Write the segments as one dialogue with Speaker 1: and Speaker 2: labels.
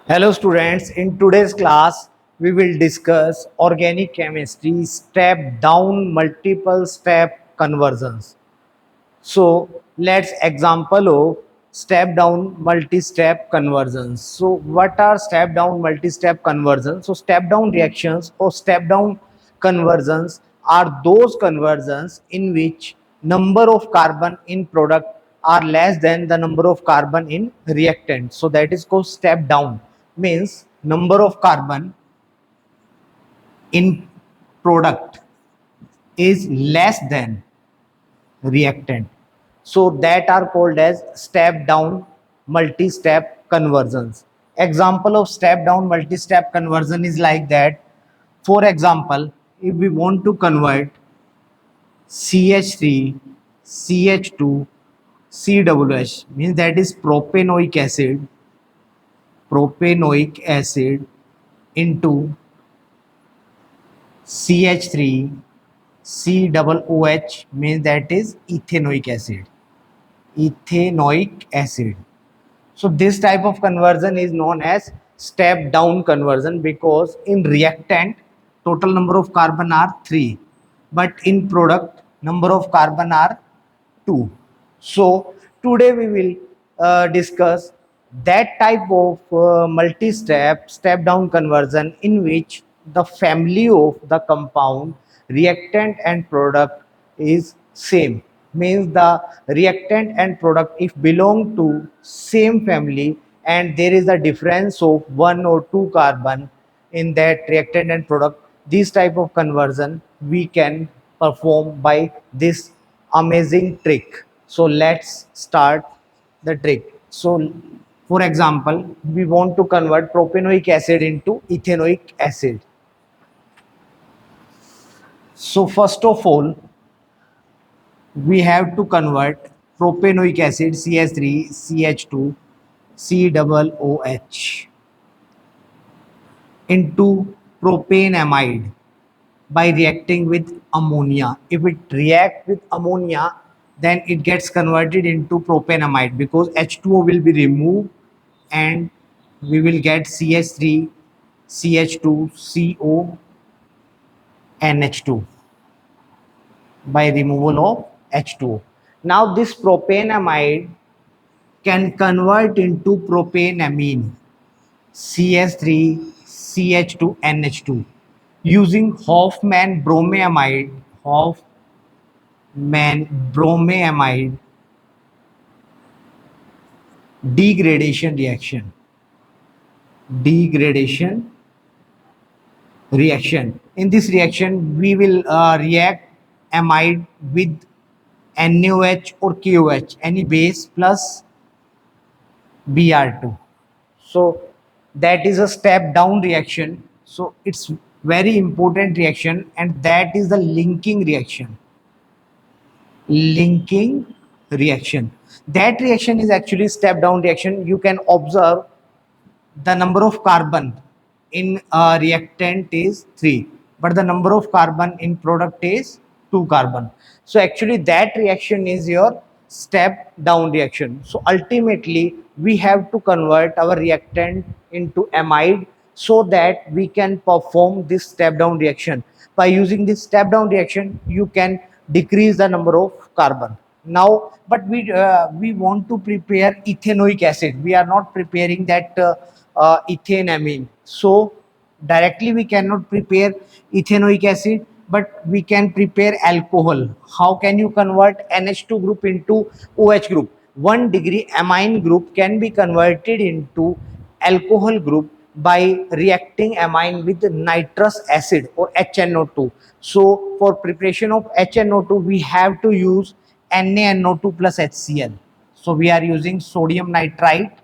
Speaker 1: Hello students, in today's class we will discuss organic chemistry step down multiple step conversions. So let's example of step down multi-step conversions. So what are step down multi-step conversions? So step down reactions or step down conversions are those conversions in which number of carbon in product are less than the number of carbon in reactant. So that is called step down, means number of carbon in product is less than reactant. So that are called as step down multi-step conversions. Example of step down multi-step conversion is like that. For example, if we want to convert CH3, CH2, COOH, means that is propanoic acid into CH3, COOH, means that is ethanoic acid. So this type of conversion is known as step down conversion, because in reactant total number of carbon are 3, but in product number of carbon are 2. So today we will discuss that type of multi-step step down conversion in which the family of the compound reactant and product is same, means the reactant and product if belong to same family and there is a difference of 1 or 2 carbon in that reactant and product, this type of conversion we can perform by this amazing trick. So let's start the trick. So for example, we want to convert propanoic acid into ethanoic acid. So first of all, we have to convert propanoic acid CH3 CH2 COOH into propanamide by reacting with ammonia. If it reacts with ammonia, then it gets converted into propanamide, because H2O will be removed and we will get CH3 CH2 CO NH2 by removal of H2O. Now this propanamide can convert into propanamine CH3 CH2 NH2 using Hoffman bromoamide degradation reaction. Degradation reaction. In this reaction, we will react amide with NaOH or KOH, any base plus Br2. So that is a step down reaction. So it's very important reaction, and that is the linking reaction. Linking reaction. That reaction is actually step down reaction. You can observe the number of carbon in a reactant is 3, but the number of carbon in product is 2 carbon. So actually that reaction is your step down reaction. So ultimately we have to convert our reactant into amide so that we can perform this step down reaction. By using this step down reaction, you can decrease the number of carbon. Now, but we want to prepare ethanoic acid. We are not preparing that ethanamine. So directly we cannot prepare ethanoic acid, but we can prepare alcohol. How can you convert NH2 group into OH group? 1 degree amine group can be converted into alcohol group by reacting amine with nitrous acid or HNO2. So for preparation of HNO2, we have to use NaNO2 plus HCl. So we are using sodium nitrite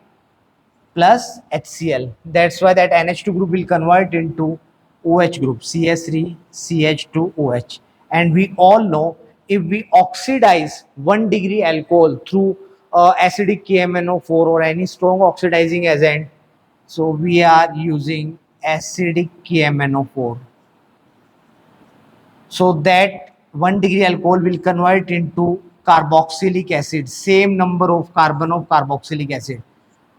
Speaker 1: plus HCl. That's why that NH2 group will convert into OH group, CH3 CH2OH. And we all know, if we oxidize 1 degree alcohol through acidic KMNO4 or any strong oxidizing agent, so we are using acidic KMNO4. So that 1 degree alcohol will convert into carboxylic acid, same number of carbon of carboxylic acid.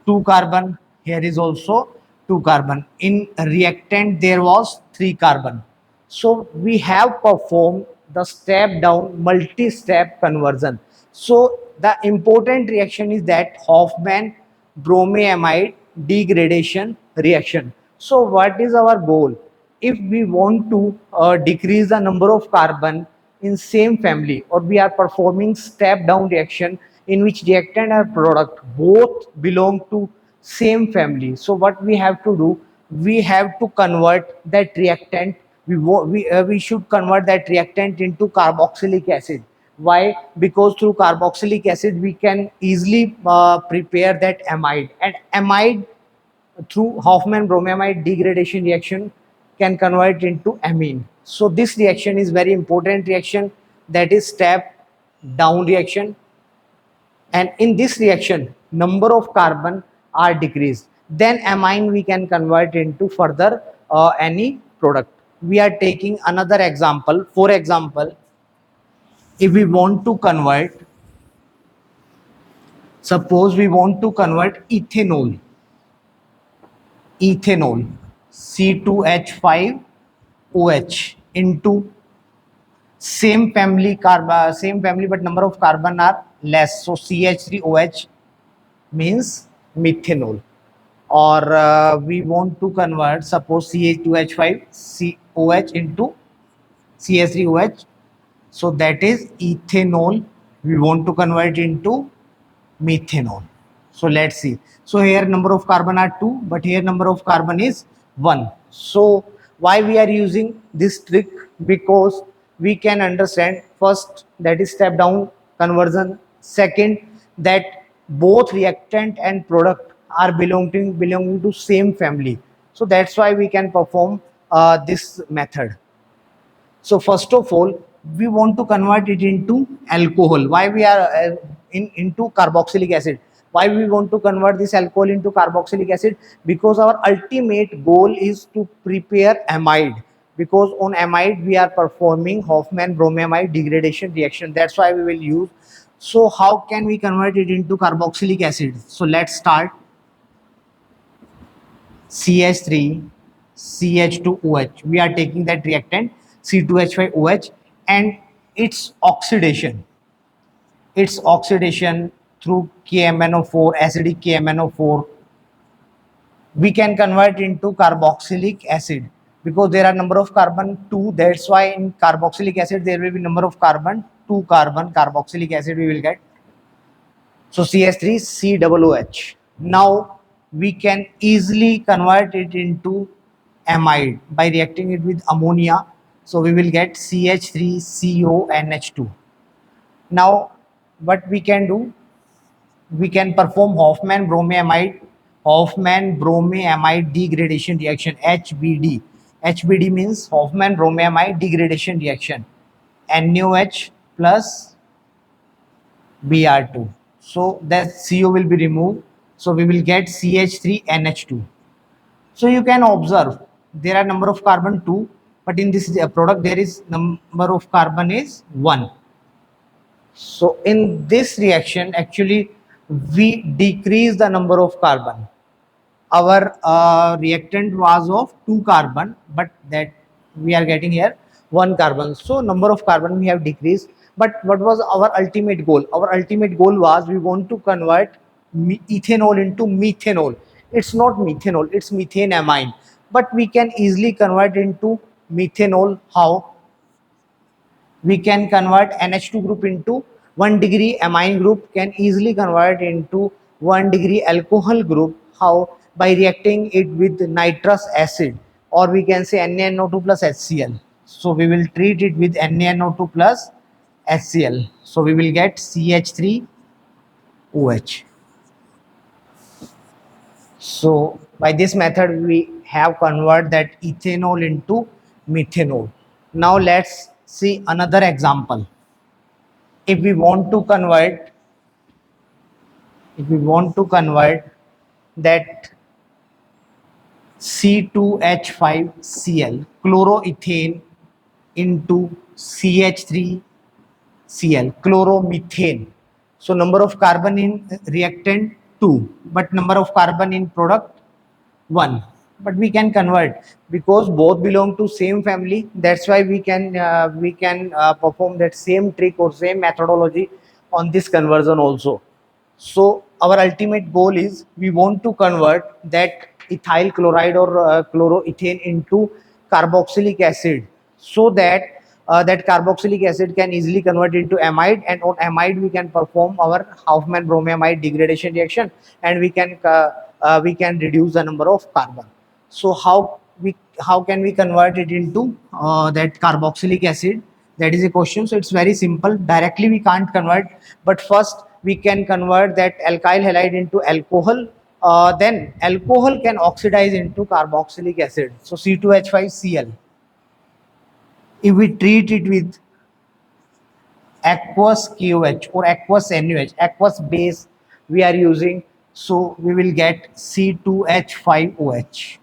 Speaker 1: 2 carbon, here is also 2 carbon. In reactant there was 3 carbon. So we have performed the step down multi-step conversion. So the important reaction is that Hoffman bromoamide degradation reaction. So what is our goal? If we want to decrease the number of carbon in same family, or we are performing step down reaction in which reactant and product both belong to same family, so what we have to do, we have to convert that reactant, we should convert that reactant into carboxylic acid. Why? Because through carboxylic acid we can easily prepare that amide, and amide through Hoffman bromamide degradation reaction can convert into amine. So this reaction is very important reaction, that is step down reaction, and in this reaction number of carbon are decreased. Then amine we can convert into further any product. We are taking another example. For example, if we want to convert, suppose we want to convert ethanol C2H5OH into same family but number of carbon are less, so CH3OH means methanol. Or we want to convert, suppose CH2H5COH into CH3OH, so that is ethanol, we want to convert into methanol. So let's see. So here number of carbon are 2, but here number of carbon is 1. So why we are using this trick? Because we can understand, first, that is step down conversion. Second, that both reactant and product are belonging to same family. So that's why we can perform this method. So first of all, we want to convert it into alcohol. Why we are into carboxylic acid? Why we want to convert this alcohol into carboxylic acid? Because our ultimate goal is to prepare amide. Because on amide we are performing Hoffman bromamide degradation reaction. That's why we will use. So how can we convert it into carboxylic acid? So let's start. CH3 CH2OH, we are taking that reactant C2H5OH, and its oxidation through KMnO4, acidic KMnO4, we can convert into carboxylic acid, because there are number of carbon 2, that's why in carboxylic acid there will be number of carbon 2 carbon carboxylic acid we will get. So CH3COOH. Now we can easily convert it into amide by reacting it with ammonia. So we will get CH3CONH2. Now what we can do, we can perform Hoffman bromoamide degradation reaction, HBD. HBD means Hoffman bromoamide degradation reaction. NaOH plus Br2. So that CO will be removed. So we will get CH3NH2. So you can observe there are number of carbon 2, but in this product there is number of carbon is 1. So in this reaction actually we decrease the number of carbon. Our reactant was of 2 carbon, but that we are getting here 1 carbon, so number of carbon we have decreased. But what was our ultimate goal? Our ultimate goal was we want to convert ethanol into methanol. It's not methanol, it's methanamine, but we can easily convert into methanol. How? We can convert NH2 group into 1 degree amine group, can easily convert into 1 degree alcohol group. How? By reacting it with nitrous acid, or we can say NaNO2 plus HCl. So we will treat it with NaNO2 plus HCl. So we will get CH3OH. So by this method we have converted that ethanol into methanol. Now let's see another example. If we want to convert, that C2H5Cl chloroethane into CH3Cl chloromethane. So number of carbon in reactant 2, but number of carbon in product 1. but we can convert because both belong to same family. That's why we can perform that same trick or same methodology on this conversion also. So our ultimate goal is we want to convert that ethyl chloride or chloroethane into carboxylic acid, so that that carboxylic acid can easily convert into amide, and on amide we can perform our Hofmann bromamide degradation reaction, and we can reduce the number of carbon. So how can we convert it into that carboxylic acid? That is a question. So it's very simple. Directly we can't convert, but first we can convert that alkyl halide into alcohol. Then alcohol can oxidize into carboxylic acid. So C2H5Cl. If we treat it with aqueous KOH or aqueous NaOH, aqueous base we are using, so we will get C2H5OH.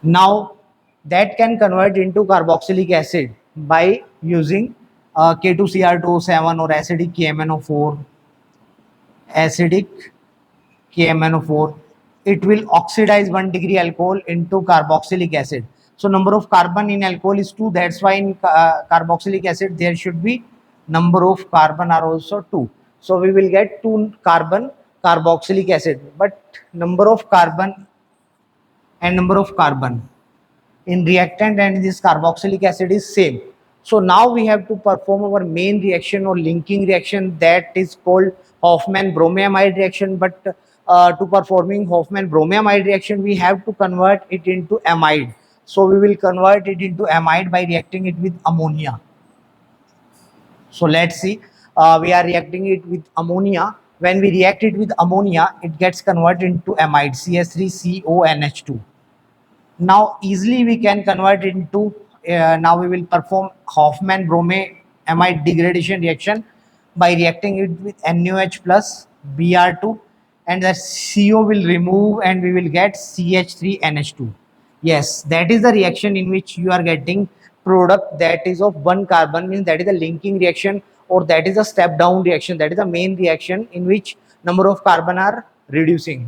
Speaker 1: Now that can convert into carboxylic acid by using K2Cr2O7 or acidic KMnO4. Acidic KMnO4. It will oxidize 1 degree alcohol into carboxylic acid. So number of carbon in alcohol is 2. That's why in carboxylic acid there should be number of carbon are also 2. So we will get 2 carbon carboxylic acid, but number of carbon and number of carbon in reactant and this carboxylic acid is same. So now we have to perform our main reaction or linking reaction, that is called Hofmann bromamide reaction. But to performing Hofmann bromamide reaction we have to convert it into amide. So we will convert it into amide by reacting it with ammonia. So let's see, we are reacting it with ammonia. When we react it with ammonia, it gets converted into amide, CS3CONH2. Now easily we can convert it into, now we will perform Hofmann bromamide degradation reaction by reacting it with NaOH plus Br2, and the CO will remove and we will get CH3NH2. Yes, that is the reaction in which you are getting product that is of one carbon, means that is a linking reaction, or that is a step down reaction. That is the main reaction in which number of carbon are reducing.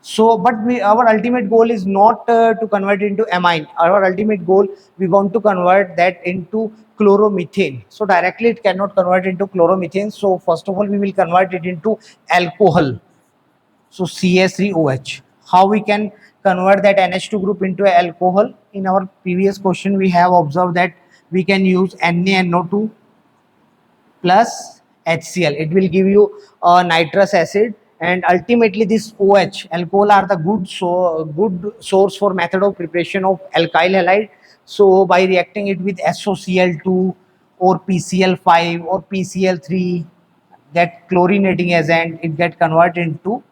Speaker 1: So but our ultimate goal is not to convert into amine. Our ultimate goal, we want to convert that into chloromethane. So directly it cannot convert into chloromethane, so first of all we will convert it into alcohol. So CH3OH. How we can convert that NH2 group into alcohol? In our previous question we have observed that we can use NaNO2 plus HCl. It will give you nitrous acid, and ultimately this OH alcohol are the good source for method of preparation of alkyl halide. So by reacting it with SOCl2 or PCl5 or PCl3, that chlorinating agent, it get converted into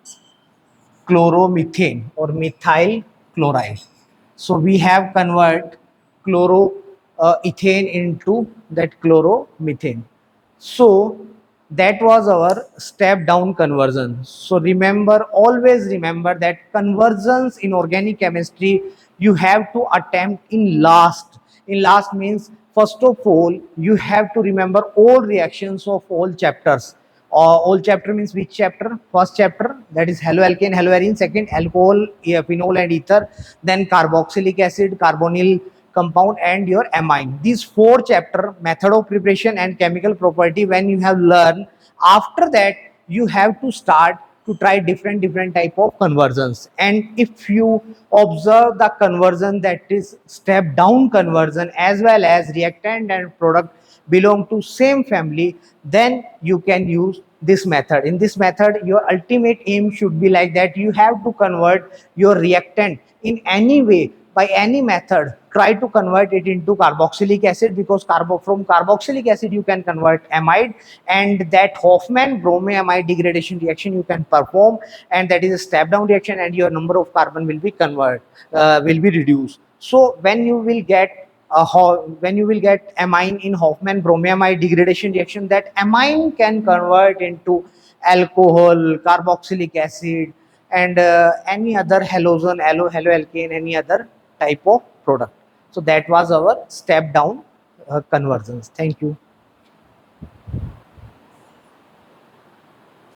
Speaker 1: chloromethane or methyl chloride. So we have convert chloroethane into that chloromethane. So that was our step down conversion. So remember, always remember that conversions in organic chemistry you have to attempt in last. In last means first of all you have to remember all reactions of all chapters. All chapter means which chapter? First chapter, that is haloalkane, haloarine. Second, alcohol, phenol and ether. Then carboxylic acid, carbonyl compound, and your amine. These 4 chapter, method of preparation and chemical property, when you have learned, after that you have to start to try different type of conversions. And if you observe the conversion, that is step down conversion, as well as reactant and product belong to same family, then you can use this method. In this method your ultimate aim should be like that: you have to convert your reactant in any way, by any method. Try to convert it into carboxylic acid, because from carboxylic acid you can convert amide, and that Hofmann bromamide degradation reaction you can perform, and that is a step down reaction, and your number of carbon will be will be reduced. So when you will get amine in Hofmann bromamide degradation reaction, that amine can convert into alcohol, carboxylic acid, and any other halogen, haloalkane, any other type of product. So that was our step down conversions. Thank you.